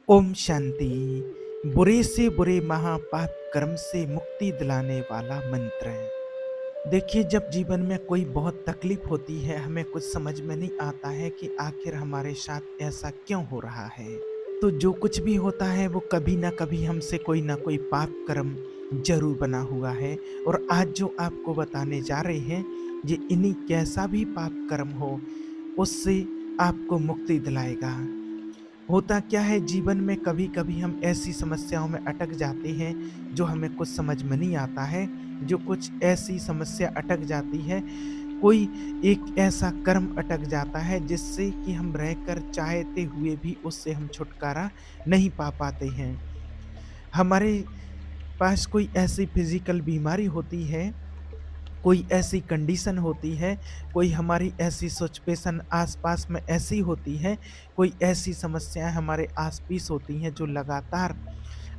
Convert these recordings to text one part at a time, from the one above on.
ओम शांति। बुरे से बुरे महापाप कर्म से मुक्ति दिलाने वाला मंत्र है। देखिए, जब जीवन में कोई बहुत तकलीफ होती है, हमें कुछ समझ में नहीं आता है कि आखिर हमारे साथ ऐसा क्यों हो रहा है। तो जो कुछ भी होता है वो कभी ना कभी हमसे कोई ना कोई पाप कर्म जरूर बना हुआ है। और आज जो आपको बताने जा रहे हैं, ये इन्हीं कैसा भी पाप कर्म हो, उससे आपको मुक्ति दिलाएगा। होता क्या है, जीवन में कभी कभी हम ऐसी समस्याओं में अटक जाते हैं जो हमें कुछ समझ में नहीं आता है। जो कुछ ऐसी समस्या अटक जाती है, कोई एक ऐसा कर्म अटक जाता है जिससे कि हम रहकर चाहते हुए भी उससे हम छुटकारा नहीं पा पाते हैं। हमारे पास कोई ऐसी फिजिकल बीमारी होती है, कोई ऐसी कंडीशन होती है, कोई हमारी ऐसी सिचुएशन आस-पास में ऐसी होती है, कोई ऐसी समस्याएँ हमारे आस-पास होती हैं जो लगातार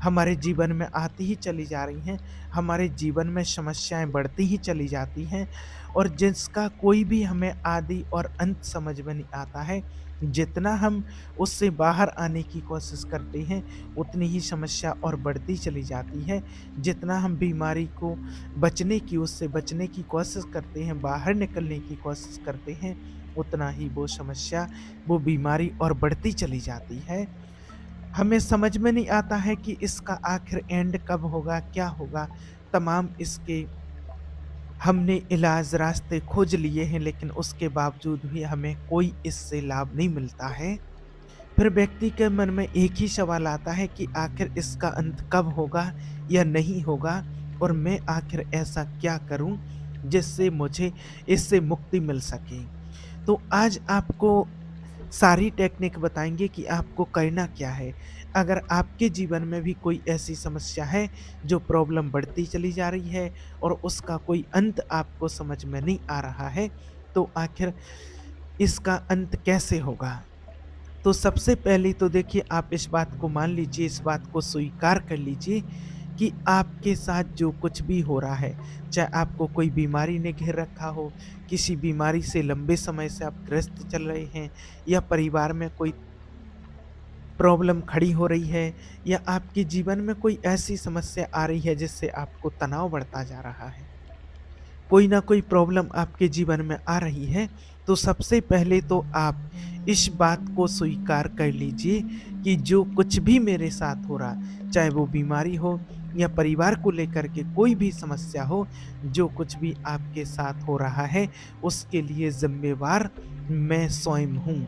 हमारे जीवन में आती ही चली जा रही हैं, हमारे जीवन में समस्याएँ बढ़ती ही चली जाती हैं और जिसका कोई भी हमें आदि और अंत समझ में नहीं आता है। जितना हम उससे बाहर आने की कोशिश करते हैं, उतनी ही समस्या और बढ़ती चली जाती है। जितना हम बीमारी को उससे बचने की कोशिश करते हैं, बाहर निकलने की कोशिश करते हैं, उतना ही वो समस्या, वो बीमारी और बढ़ती चली जाती है। हमें समझ में नहीं आता है कि इसका आखिर एंड कब होगा, क्या होगा? तमाम इसके हमने इलाज रास्ते खोज लिए हैं, लेकिन उसके बावजूद भी हमें कोई इससे लाभ नहीं मिलता है। फिर व्यक्ति के मन में एक ही सवाल आता है कि आखिर इसका अंत कब होगा या नहीं होगा, और मैं आखिर ऐसा क्या करूं जिससे मुझे इससे मुक्ति मिल सके। तो आज आपको सारी टेक्निक बताएंगे कि आपको करना क्या है। अगर आपके जीवन में भी कोई ऐसी समस्या है जो प्रॉब्लम बढ़ती चली जा रही है और उसका कोई अंत आपको समझ में नहीं आ रहा है, तो आखिर इसका अंत कैसे होगा? तो सबसे पहले तो देखिए, आप इस बात को मान लीजिए, इस बात को स्वीकार कर लीजिए कि आपके साथ जो कुछ भी हो रहा है, चाहे आपको कोई बीमारी ने घेर रखा हो, किसी बीमारी से लंबे समय से आप ग्रस्त चल रहे हैं, या परिवार में कोई प्रॉब्लम खड़ी हो रही है, या आपके जीवन में कोई ऐसी समस्या आ रही है जिससे आपको तनाव बढ़ता जा रहा है, कोई ना कोई प्रॉब्लम आपके जीवन में आ रही है, तो सबसे पहले तो आप इस बात को स्वीकार कर लीजिए कि जो कुछ भी मेरे साथ हो रहा, चाहे वो बीमारी हो या परिवार को लेकर के कोई भी समस्या हो, जो कुछ भी आपके साथ हो रहा है, उसके लिए ज़िम्मेवार मैं स्वयं हूँ।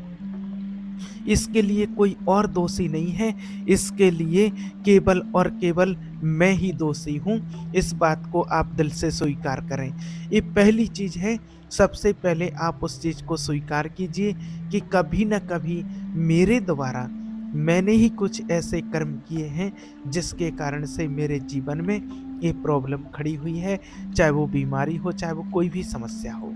इसके लिए कोई और दोषी नहीं है, इसके लिए केवल और केवल मैं ही दोषी हूँ। इस बात को आप दिल से स्वीकार करें। ये पहली चीज़ है। सबसे पहले आप उस चीज़ को स्वीकार कीजिए कि कभी न कभी मेरे द्वारा मैंने ही कुछ ऐसे कर्म किए हैं जिसके कारण से मेरे जीवन में ये प्रॉब्लम खड़ी हुई है, चाहे वो बीमारी हो, चाहे वो कोई भी समस्या हो।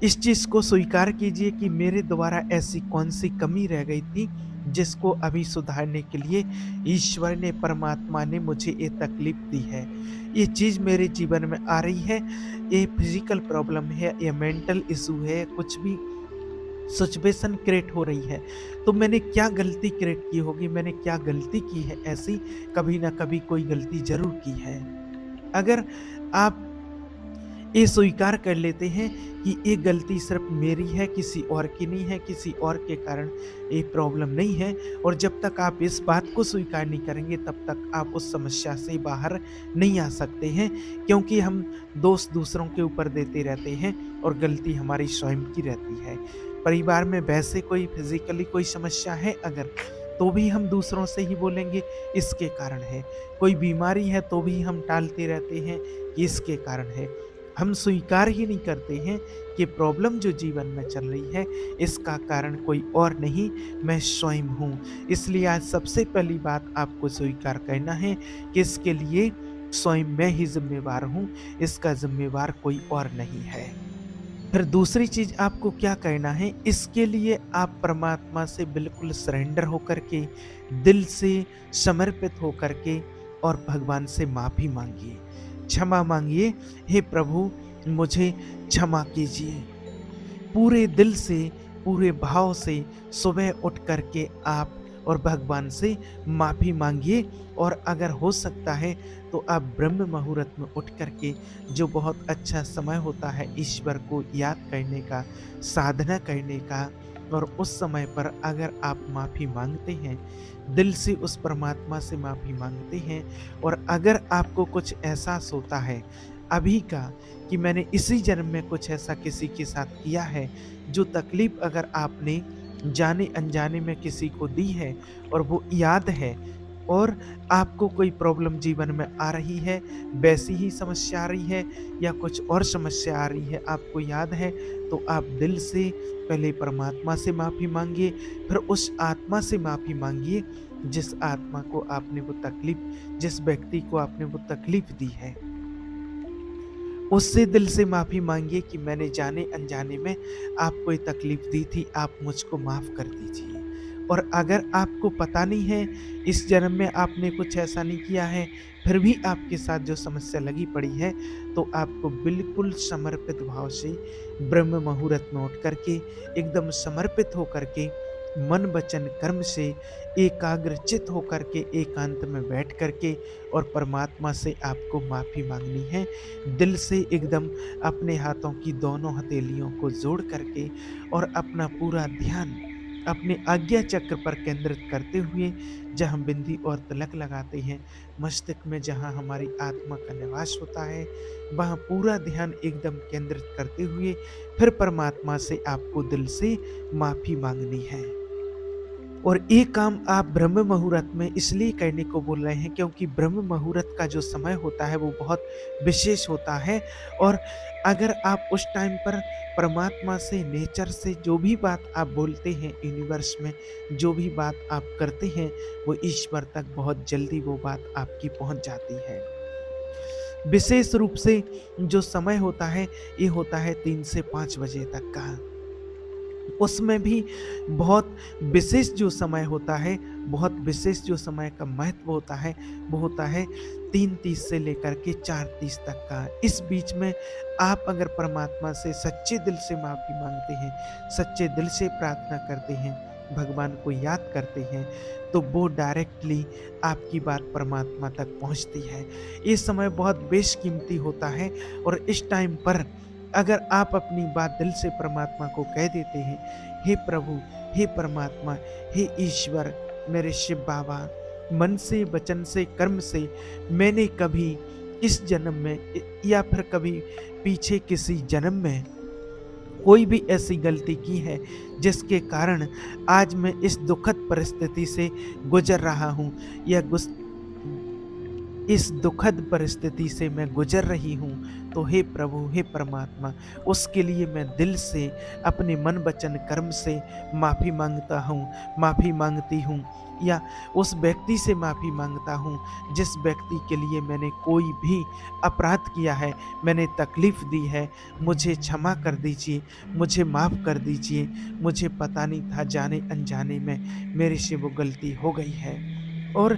इस चीज़ को स्वीकार कीजिए कि मेरे द्वारा ऐसी कौन-सी कमी रह गई थी, जिसको अभी सुधारने के लिए ईश्वर ने, परमात्मा ने मुझे ये तकलीफ़ दी है। ये चीज़ मेरे जीवन में आ रही है, ये फिज़िकल प्रॉब्लम है, ये मेंटल इश्यू है, कुछ भी सिचुएशन क्रिएट हो रही है। तो मैंने क्या गलती क्रिएट की होगी, मैंने क्या गलती की है ऐसी, कभी न कभी कोई गलती ज़रूर की है। अगर आप ये स्वीकार कर लेते हैं कि ये गलती सिर्फ मेरी है, किसी और की नहीं है, किसी और के कारण ये प्रॉब्लम नहीं है, और जब तक आप इस बात को स्वीकार नहीं करेंगे, तब तक आप उस समस्या से बाहर नहीं आ सकते हैं। क्योंकि हम दोष दूसरों के ऊपर देते रहते हैं और गलती हमारी स्वयं की रहती है। परिवार में वैसे कोई फिजिकली कोई समस्या है अगर, तो भी हम दूसरों से ही बोलेंगे इसके कारण है। कोई बीमारी है तो भी हम टालते रहते हैं कि इसके कारण है। हम स्वीकार ही नहीं करते हैं कि प्रॉब्लम जो जीवन में चल रही है, इसका कारण कोई और नहीं, मैं स्वयं हूँ। इसलिए आज सबसे पहली बात आपको स्वीकार करना है कि इसके लिए स्वयं मैं ही ज़िम्मेवार हूँ, इसका ज़िम्मेवार कोई और नहीं है। फिर दूसरी चीज़ आपको क्या करना है, इसके लिए आप परमात्मा से बिल्कुल सरेंडर होकर के, दिल से समर्पित होकर के, और भगवान से माफ़ी माँगिए, क्षमा माँगिए। हे प्रभु, मुझे क्षमा कीजिए। पूरे दिल से, पूरे भाव से सुबह उठ कर के आप और भगवान से माफ़ी माँगिए। और अगर हो सकता है तो आप ब्रह्म मुहूर्त में उठ कर के, जो बहुत अच्छा समय होता है ईश्वर को याद करने का, साधना करने का, और उस समय पर अगर आप माफ़ी माँगते हैं, दिल से उस परमात्मा से माफ़ी माँगते हैं, और अगर आपको कुछ एहसास होता है अभी का कि मैंने इसी जन्म में कुछ ऐसा किसी के साथ किया है, जो तकलीफ़ अगर आपने जाने-अनजाने में किसी को दी है और वो याद है, और आपको कोई प्रॉब्लम जीवन में आ रही है, वैसी ही समस्या आ रही है या कुछ और समस्या आ रही है, आपको याद है, तो आप दिल से पहले परमात्मा से माफ़ी माँगिए, फिर उस आत्मा से माफ़ी माँगिए जिस आत्मा को आपने वो तकलीफ़, जिस व्यक्ति को आपने वो तकलीफ़ दी है। उससे दिल से माफ़ी माँगिए कि मैंने जाने-अनजाने में आपको ये तकलीफ़ दी थी, आप मुझको माफ़ कर दीजिए। और अगर आपको पता नहीं है, इस जन्म में आपने कुछ ऐसा नहीं किया है, फिर भी आपके साथ जो समस्या लगी पड़ी है, तो आपको बिल्कुल समर्पित भाव से ब्रह्म मुहूर्त में उठ कर के, एकदम समर्पित होकर के, मन, वचन, कर्म से एकाग्रचित होकर के एकांत में बैठ कर के और परमात्मा से आपको माफ़ी माँगनी है। दिल से एकदम अपने हाथों की दोनों हथेलियों को जोड़ करके और अपना पूरा ध्यान अपने आज्ञा चक्र पर केंद्रित करते हुए, जहाँ बिंदी और तिलक लगाते हैं, मस्तिष्क में जहाँ हमारी आत्मा का निवास होता है, वहाँ पूरा ध्यान एकदम केंद्रित करते हुए फिर परमात्मा से आपको दिल से माफ़ी माँगनी है। और ये काम आप ब्रह्म मुहूर्त में इसलिए करने को बोल रहे हैं क्योंकि ब्रह्म मुहूर्त का जो समय होता है वो बहुत विशेष होता है। और अगर आप उस टाइम पर परमात्मा से, नेचर से जो भी बात आप बोलते हैं, यूनिवर्स में जो भी बात आप करते हैं, वो ईश्वर तक बहुत जल्दी वो बात आपकी पहुंच जाती है। विशेष रूप से जो समय होता है, ये होता है 3 से 5 बजे तक का। उसमें भी बहुत विशेष जो समय होता है, बहुत विशेष जो समय का महत्व होता है, वो होता है 3:30 से लेकर के 4:30 तक का। इस बीच में आप अगर परमात्मा से सच्चे दिल से माफ़ी माँगते हैं, सच्चे दिल से प्रार्थना करते हैं, भगवान को याद करते हैं, तो वो डायरेक्टली आपकी बात परमात्मा तक पहुँचती है। ये समय बहुत बेशकीमती होता है, और इस टाइम पर अगर आप अपनी बात दिल से परमात्मा को कह देते हैं, हे प्रभु, हे परमात्मा, हे ईश्वर, मेरे शिव बाबा, मन से, वचन से, कर्म से मैंने कभी इस जन्म में या फिर कभी पीछे किसी जन्म में कोई भी ऐसी गलती की है जिसके कारण आज मैं इस दुखद परिस्थिति से गुजर रहा हूँ, या इस दुखद परिस्थिति से मैं गुजर रही हूँ, तो हे प्रभु, हे परमात्मा, उसके लिए मैं दिल से अपने मन, वचन, कर्म से माफ़ी मांगता हूँ, माफ़ी मांगती हूँ, या उस व्यक्ति से माफ़ी मांगता हूँ जिस व्यक्ति के लिए मैंने कोई भी अपराध किया है, मैंने तकलीफ़ दी है, मुझे क्षमा कर दीजिए, मुझे माफ़ कर दीजिए, मुझे पता नहीं था, जाने अनजाने में मेरे से वो गलती हो गई है। और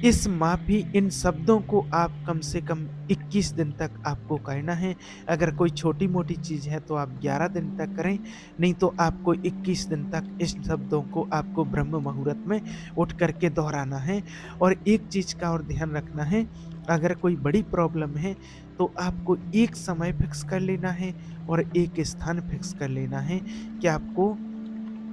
इस माफ़ी, इन शब्दों को आप कम से कम 21 दिन तक आपको कहना है। अगर कोई छोटी-मोटी चीज़ है तो आप 11 दिन तक करें, नहीं तो आपको 21 दिन तक इस शब्दों को आपको ब्रह्म मुहूर्त में उठ कर के दोहराना है। और एक चीज़ का और ध्यान रखना है, अगर कोई बड़ी प्रॉब्लम है तो आपको एक समय फिक्स कर लेना है और एक स्थान फिक्स कर लेना है कि आपको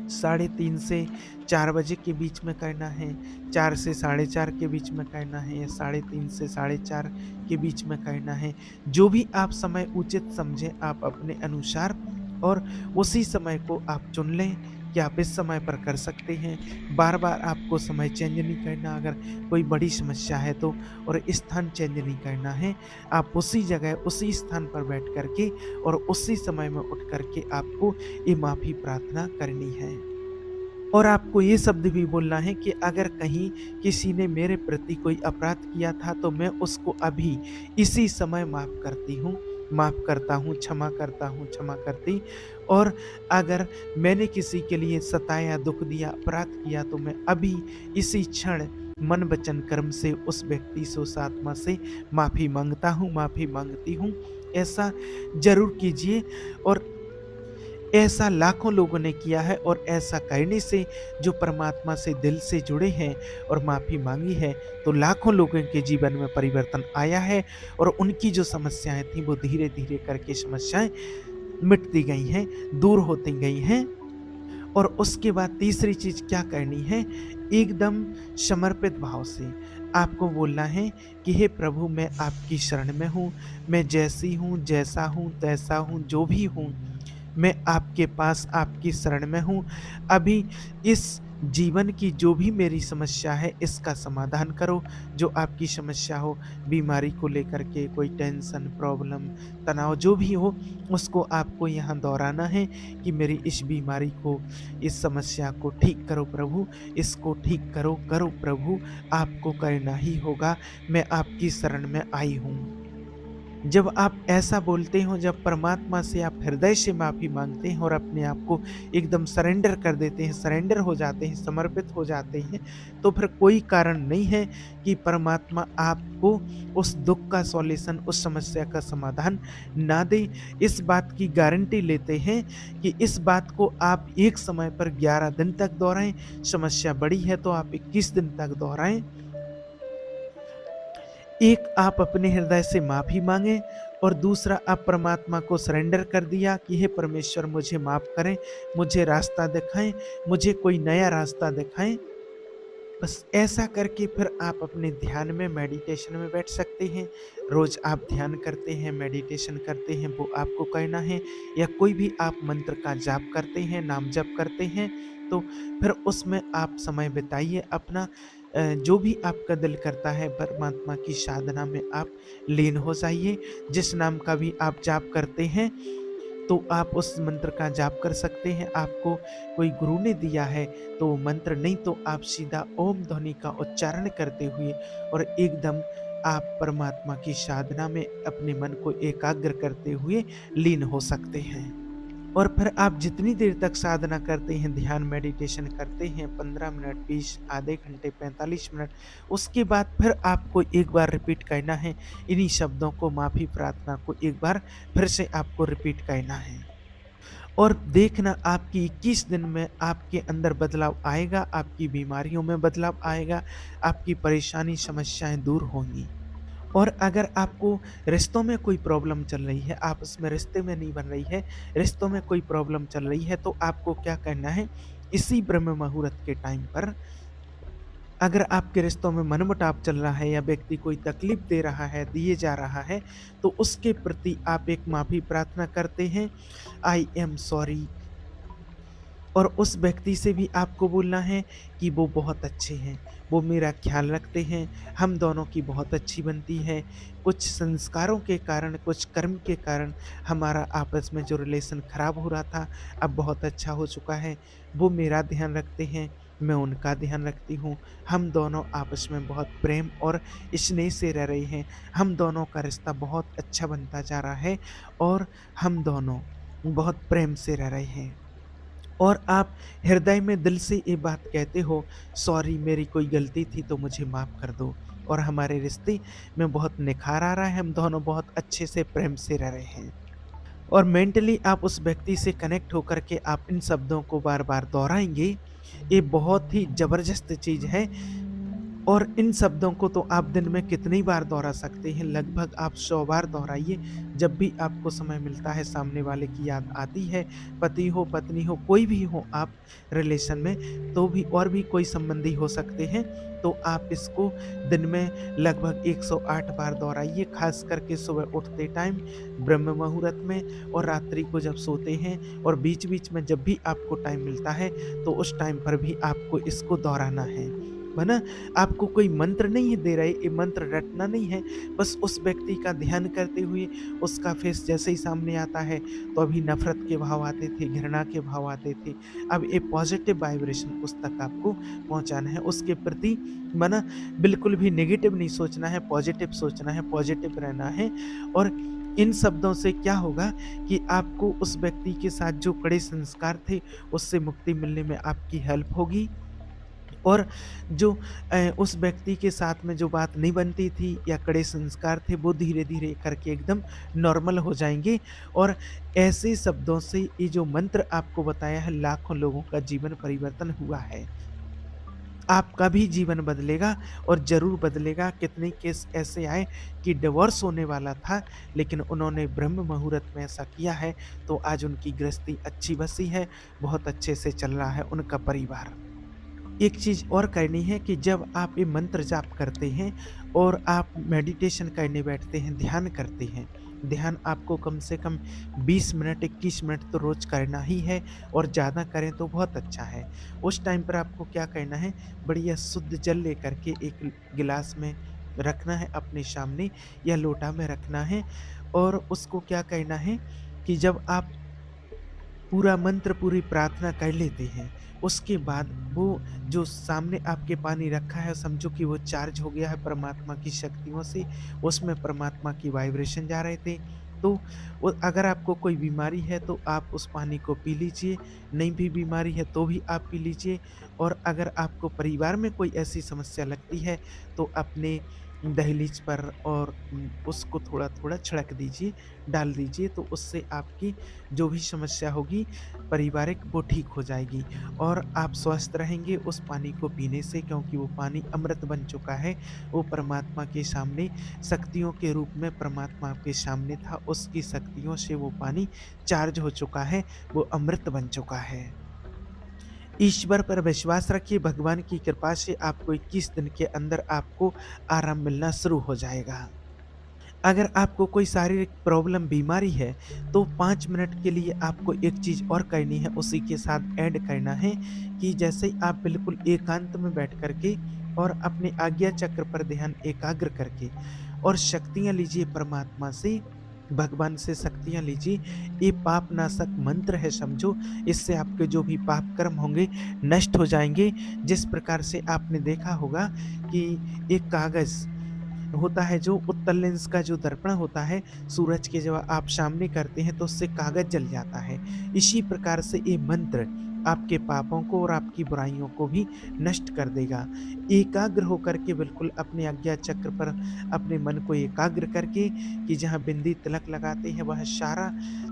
3:30 से 4 बजे के बीच में करना है, 4 से 4:30 के बीच में करना है, या 3:30 से 4:30 के बीच में करना है। जो भी आप समय उचित समझें आप अपने अनुसार, और उसी समय को आप चुन लें कि आप इस समय पर कर सकते हैं। बार-बार आपको समय चेंज नहीं करना अगर कोई बड़ी समस्या है तो, और स्थान चेंज नहीं करना है। आप उसी जगह, उसी स्थान पर बैठ कर के और उसी समय में उठ कर के आपको ये माफ़ी प्रार्थना करनी है। और आपको ये शब्द भी बोलना है कि अगर कहीं किसी ने मेरे प्रति कोई अपराध किया था तो मैं उसको अभी इसी समय माफ़ करती हूँ, माफ़ करता हूँ, क्षमा करता हूँ, क्षमा करती। और अगर मैंने किसी के लिए सताया, दुख दिया, अपराध किया तो मैं अभी इसी क्षण मन, वचन, कर्म से उस व्यक्ति से, उस आत्मा से माफ़ी मांगता हूँ, माफ़ी मांगती हूँ। ऐसा ज़रूर कीजिए। और ऐसा लाखों लोगों ने किया है और ऐसा करने से जो परमात्मा से दिल से जुड़े हैं और माफ़ी माँगी है, तो लाखों लोगों के जीवन में परिवर्तन आया है और उनकी जो समस्याएँ थी वो धीरे-धीरे करके समस्याएँ मिटती गई हैं, दूर होती गई हैं। और उसके बाद तीसरी चीज़ क्या करनी है, एकदम समर्पित भाव से आपको बोलना है कि हे प्रभु, मैं आपकी शरण में हूँ, मैं जैसी हूँ, जैसा हूँ, तैसा हूँ, जो भी हूँ, मैं आपके पास आपकी शरण में हूँ। अभी इस जीवन की जो भी मेरी समस्या है इसका समाधान करो। जो आपकी समस्या हो, बीमारी को लेकर के कोई टेंशन, प्रॉब्लम, तनाव जो भी हो, उसको आपको यहाँ दोहराना है कि मेरी इस बीमारी को, इस समस्या को ठीक करो प्रभु, इसको ठीक करो, करो प्रभु, आपको करना ही होगा, मैं आपकी शरण में आई हूँ। जब आप ऐसा बोलते हो, जब परमात्मा से आप हृदय से माफ़ी माँगते हैं और अपने आप को एकदम सरेंडर कर देते हैं, सरेंडर हो जाते हैं, समर्पित हो जाते हैं, तो फिर कोई कारण नहीं है कि परमात्मा आपको उस दुःख का सॉल्यूशन, उस समस्या का समाधान ना दे। इस बात की गारंटी लेते हैं कि इस बात को आप एक समय पर 11 दिन तक दोहराएँ, समस्या बड़ी है तो आप 21 दिन तक दोहराएँ। एक आप अपने हृदय से माफ़ी माँगे और दूसरा आप परमात्मा को सरेंडर कर दिया कि हे परमेश्वर, मुझे माफ़ करें, मुझे रास्ता दिखाएँ, मुझे कोई नया रास्ता दिखाएँ। बस ऐसा करके फिर आप अपने ध्यान में, मेडिटेशन में बैठ सकते हैं। रोज़ आप ध्यान करते हैं, मेडिटेशन करते हैं, वो आपको करना है, या कोई भी आप मंत्र का जाप करते हैं, नाम जप करते हैं, तो फिर उसमें आप समय बिताइए अपना। जो भी आपका दिल करता है, परमात्मा की साधना में आप लीन हो जाइए। जिस नाम का भी आप जाप करते हैं, तो आप उस मंत्र का जाप कर सकते हैं। आपको कोई गुरु ने दिया है तो वो मंत्र, नहीं तो आप सीधा ओम ध्वनि का उच्चारण करते हुए और एकदम आप परमात्मा की साधना में अपने मन को एकाग्र करते हुए लीन हो सकते हैं। और फिर आप जितनी देर तक साधना करते हैं, ध्यान मेडिटेशन करते हैं, 15 मिनट, 20, आधे घंटे, 45 मिनट, उसके बाद फिर आपको एक बार रिपीट करना है इन्हीं शब्दों को, माफ़ी प्रार्थना को एक बार फिर से आपको रिपीट करना है। और देखना आपकी 21 दिन में आपके अंदर बदलाव आएगा, आपकी बीमारियों में बदलाव आएगा, आपकी परेशानी, समस्याएँ दूर होंगी। और अगर आपको रिश्तों में कोई प्रॉब्लम चल रही है, आपस में रिश्ते में नहीं बन रही है, रिश्तों में कोई प्रॉब्लम चल रही है, तो आपको क्या करना है, इसी ब्रह्म मुहूर्त के टाइम पर, अगर आपके रिश्तों में मनमुटाव चल रहा है या व्यक्ति कोई तकलीफ दे रहा है, दिए जा रहा है, तो उसके प्रति आप एक माफ़ी प्रार्थना करते हैं, आई एम सॉरी। और उस व्यक्ति से भी आपको बोलना है कि वो बहुत अच्छे हैं, वो मेरा ख़्याल रखते हैं, हम दोनों की बहुत अच्छी बनती है। कुछ संस्कारों के कारण, कुछ कर्म के कारण हमारा आपस में जो रिलेशन ख़राब हो रहा था, अब बहुत अच्छा हो चुका है। वो मेरा ध्यान रखते हैं, मैं उनका ध्यान रखती हूँ। हम दोनों आपस में बहुत प्रेम और स्नेह से रह रहे हैं। हम दोनों का रिश्ता बहुत अच्छा बनता जा रहा है और हम दोनों बहुत प्रेम से रह रहे हैं। और आप हृदय में दिल से ये बात कहते हो, सॉरी, मेरी कोई गलती थी तो मुझे माफ़ कर दो, और हमारे रिश्ते में बहुत निखार आ रहा है, हम दोनों बहुत अच्छे से प्रेम से रह रहे हैं। और मेंटली आप उस व्यक्ति से कनेक्ट होकर के आप इन शब्दों को बार बार दोहराएंगे। ये बहुत ही ज़बरदस्त चीज़ है। और इन शब्दों को तो आप दिन में कितनी बार दोहरा सकते हैं, लगभग आप 100 बार दोहराइए। जब भी आपको समय मिलता है, सामने वाले की याद आती है, पति हो, पत्नी हो, कोई भी हो आप रिलेशन में, तो भी और भी कोई संबंधी हो सकते हैं, तो आप इसको दिन में लगभग 108 बार दोहराइए, खास करके सुबह उठते टाइम, ब्रह्म मुहूर्त में, और रात्रि को जब सोते हैं, और बीच-बीच में जब भी आपको टाइम मिलता है, तो उस टाइम पर भी आपको इसको दोहराना है ना? आपको कोई मंत्र नहीं दे रहे, ये मंत्र रटना नहीं है, बस उस व्यक्ति का ध्यान करते हुए उसका फेस जैसे ही सामने आता है, तो अभी नफ़रत के भाव आते थे, घृणा के भाव आते थे, अब ये पॉज़िटिव वाइब्रेशन उस तक आपको पहुँचाना है, उसके प्रति मना बिल्कुल भी नेगेटिव नहीं सोचना है, पॉज़िटिव सोचना है, पॉज़िटिव रहना है। और इन शब्दों से क्या होगा कि आपको उस व्यक्ति के साथ जो कड़े संस्कार थे, उससे मुक्ति मिलने में आपकी हेल्प होगी। और जो उस व्यक्ति के साथ में जो बात नहीं बनती थी या कड़े संस्कार थे, वो धीरे-धीरे करके एकदम नॉर्मल हो जाएँगे और ऐसे शब्दों से ये जो मंत्र आपको बताया है, लाखों लोगों का जीवन परिवर्तन हुआ है। आपका भी जीवन बदलेगा और ज़रूर बदलेगा। कितने केस ऐसे आए कि डिवोर्स होने वाला था, लेकिन उन्होंने ब्रह्म मुहूर्त में ऐसा किया है, तो आज उनकी गृहस्थी अच्छी-बसी है, बहुत अच्छे से चल रहा है उनका परिवार। एक चीज़ और करनी है कि जब आप ये मंत्र जाप करते हैं और आप मेडिटेशन करने बैठते हैं, ध्यान करते हैं, ध्यान आपको कम से कम 20 मिनट, 21 मिनट तो रोज़ करना ही है और ज़्यादा करें तो बहुत अच्छा है। उस टाइम पर आपको क्या करना है, बढ़िया शुद्ध जल लेकर के एक गिलास में रखना है अपने सामने या लोटा में रखना है और उसको क्या करना है कि जब आप पूरा मंत्र, पूरी प्रार्थना कर लेते हैं। उसके बाद वो जो सामने आपके पानी रखा है समझो कि वो चार्ज हो गया है परमात्मा की शक्तियों से, उसमें परमात्मा की वाइब्रेशन जा रहे थे। तो वो अगर आपको कोई बीमारी है तो आप उस पानी को पी लीजिए, नहीं भी बीमारी है तो भी आप पी लीजिए और अगर आपको परिवार में कोई ऐसी समस्या लगती है तो अपने दहलीज पर और उसको थोड़ा-थोड़ा छिड़क दीजिए, डाल दीजिए तो उससे आपकी जो भी समस्या होगी पारिवारिक वो ठीक हो जाएगी और आप स्वस्थ रहेंगे उस पानी को पीने से क्योंकि वो पानी अमृत बन चुका है। वो परमात्मा के सामने शक्तियों के रूप में परमात्मा के सामने था, उसकी शक्तियों से वो पानी चार्ज हो चुका है, वो अमृत बन चुका है। ईश्वर पर विश्वास रखिए, भगवान की कृपा से आपको 21 दिन के अंदर आपको आराम मिलना शुरू हो जाएगा। अगर आपको कोई शारीरिक प्रॉब्लम बीमारी है, तो 5 मिनट के लिए आपको एक चीज़ और करनी है, उसी के साथ ऐड करना है कि जैसे ही आप बिल्कुल एकांत में बैठ कर के और अपने आज्ञा चक्र पर ध्यान एकाग्र करके और शक्तियाँ लीजिए परमात्मा से, भगवान से शक्तियाँ लीजिए। ये पापनाशक मंत्र है समझो, इससे आपके जो भी पाप कर्म होंगे नष्ट हो जाएँगे। जिस प्रकार से आपने देखा होगा कि एक कागज़ होता है जो उत्तल लेंस का जो दर्पण होता है, सूरज के जब आप सामने करते हैं तो उससे कागज़ जल जाता है। इसी प्रकार से ये मंत्र आपके पापों को और आपकी बुराइयों को भी नष्ट कर देगा। एकाग्र होकर के बिल्कुल अपने आज्ञा चक्र पर अपने मन को एकाग्र करके कि जहाँ बिंदी तिलक लगाते हैं वह सारा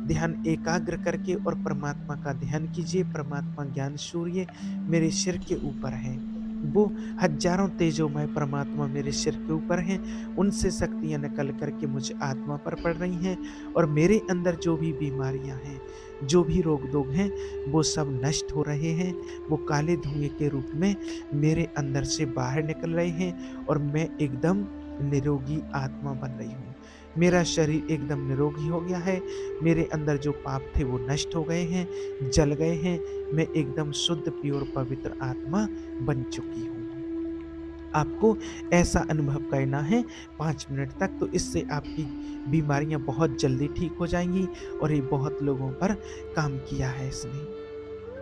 ध्यान एकाग्र करके और परमात्मा का ध्यान कीजिए। परमात्मा ज्ञान सूर्य मेरे सिर के ऊपर है। वो हज़ारों तेजोमय परमात्मा मेरे सिर के ऊपर हैं, उनसे शक्तियाँ निकल कर के मुझ आत्मा पर पड़ रही हैं और मेरे अंदर जो भी बीमारियाँ हैं, जो भी रोग-दोग हैं, वो सब नष्ट हो रहे हैं। वो काले धुएँ के रूप में मेरे अंदर से बाहर निकल रहे हैं और मैं एकदम निरोगी आत्मा बन रही हूँ। मेरा शरीर एकदम निरोगी हो गया है, मेरे अंदर जो पाप थे वो नष्ट हो गए हैं, जल गए हैं, मैं एकदम शुद्ध, प्योर, पवित्र आत्मा बन चुकी हूँ। आपको ऐसा अनुभव करना है 5 मिनट तक, तो इससे आपकी बीमारियाँ बहुत जल्दी ठीक हो जाएँगी और ये बहुत लोगों पर काम किया है इसने।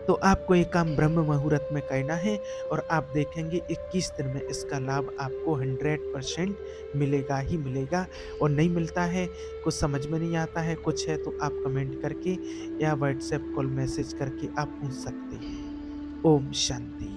तो आपको ये काम ब्रह्म मुहूर्त में करना है और आप देखेंगे 21 दिन में इसका लाभ आपको 100% मिलेगा ही मिलेगा और नहीं मिलता है, कुछ समझ में नहीं आता है, कुछ है तो आप कमेंट करके या व्हाट्सएप कॉल मैसेज करके आप पूछ सकते हैं। ओम शांति।